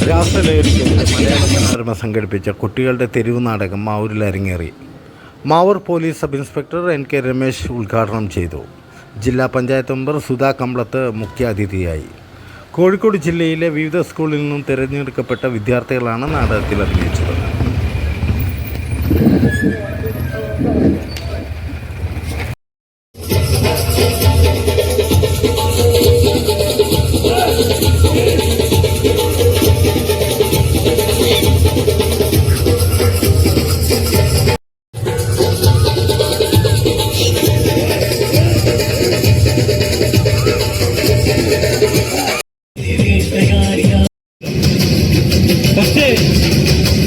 രാഷ്ട്രലഹരിക്കെതിരെ മലയാള മനോരമ സംഘടിപ്പിച്ച കുട്ടികളുടെ തെരുവ് നാടകം മാവൂരിൽ അരങ്ങേറി. Mavoor police sub inspector NK Ramesh ഉദ്ഘാടനം ചെയ്തു. ജില്ലാ പഞ്ചായത്ത് മെമ്പർ സുധാ കമ്പളത്ത് മുഖ്യാതിഥിയായി. കോഴിക്കോട് ജില്ലയിലെ വിവിധ സ്കൂളിൽ നിന്നും തിരഞ്ഞെടുക്കപ്പെട്ട വിദ്യാർത്ഥികളാണ് നാടകത്തിൽ അഭിനയിച്ചത്. പക്ഷേ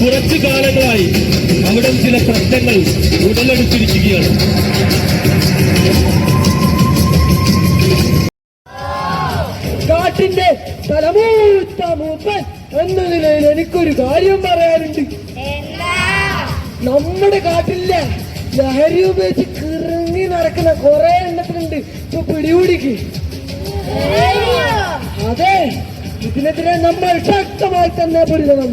കുറച്ചു കാലങ്ങളായി അവിടെ ചില പ്രശ്നങ്ങൾ ഉടലെടുത്തിരിക്കുകയാണ്. കാട്ടിന്റെ തലമൂത്ത മൂപ്പൻ എന്ന നിലയിൽ എനിക്കൊരു കാര്യം പറയാനുണ്ട്. നമ്മുടെ കാട്ടിലെ ലഹരി ഉപയോഗിച്ച് കിറങ്ങി നടക്കുന്ന കുറെ എണ്ണത്തിനുണ്ട്. ഇപ്പൊ പിടികൂടിക്ക്. അതെ, ഇതിനെതിരെ നമ്മൾ ശക്തമായി തന്നെ പൊരുതണം.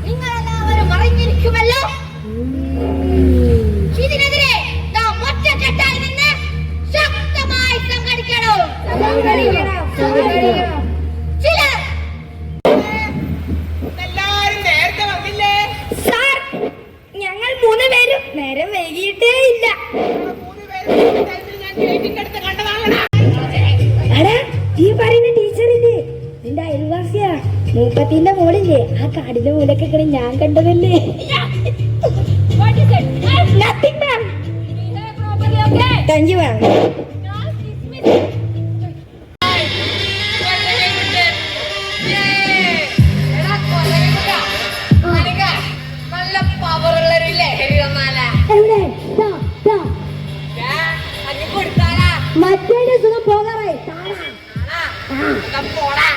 നിങ്ങളെല്ലാവരും അറിഞ്ഞിരിക്കുമല്ലോ, ഇതിനെതിരെ നാം ഒറ്റക്കെട്ടായി നിന്ന് ശക്തമായി സംഘടിക്കണം. എല്ലാരും നേരത്തെ വന്നില്ലേ? സാർ, ഞങ്ങൾ 3 പേരും നേരം വൈകിയിട്ടേ ഇല്ല. 3 പേരും ഞാൻ ഗേറ്റിന്റെ അടുത്ത് കണ്ടതാണ്. ഈ പറയുന്ന ടീച്ചറില്ലേ, നിന്റെ അയൽവാസിയാ. മൂപ്പത്തിന്റെ മോളില്ലേ, ആ കാടിന്റെ മൂലൊക്കെ ഞാൻ കണ്ടതല്ലേ. Thank you ma'am. നല്ല പവറുള്ളൊരു ലഹരി വന്നാലാ കൊടുത്താലാ മറ്റേ സുഖം പോകാറായി. പോടാ.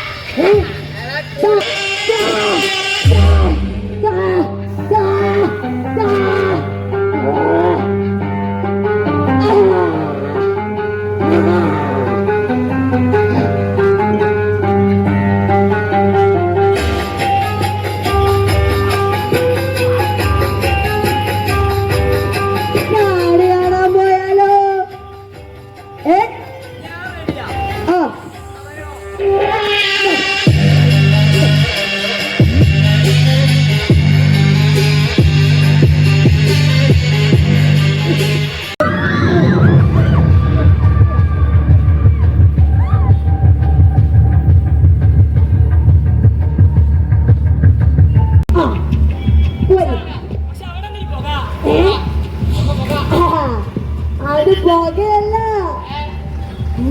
അത് പുകയല്ല,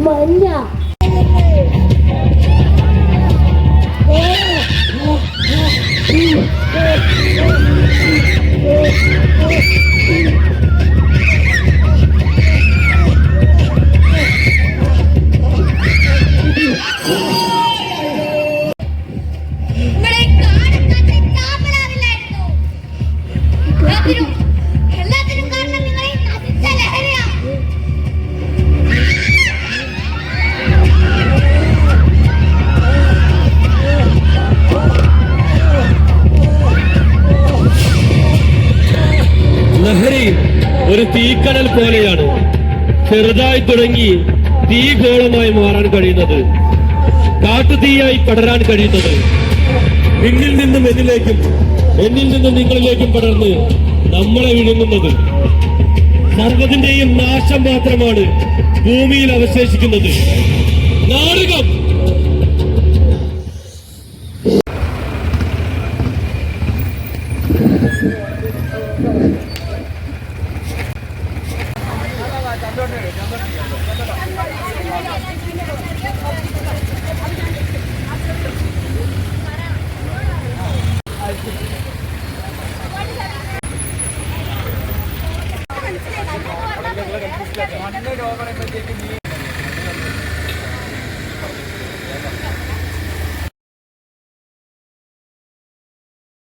മഞ്ഞ. എല്ലാത്തിനും കാരണം നിങ്ങളെ നശിച്ച ലഹരിയാ. ലഹരി ഒരു തീക്കനൽ പോലെയാണ്. ചെറുതായി തുടങ്ങി തീഗോളമായി മാറാൻ കഴിയുന്നത്, കാട്ടുതീയായി പടരാൻ കഴിയുന്നത്, നിന്നിൽ നിന്നും എന്നിലേക്കും എന്നിൽ നിന്നും നിങ്ങളിലേക്കും പടർന്ന് നമ്മളെ വിഴുങ്ങുന്നത്. സർവ്വതിന്റെയും നാശം മാത്രമാണ് ഭൂമിയിൽ അവശേഷിക്കുന്നത്. നാടകം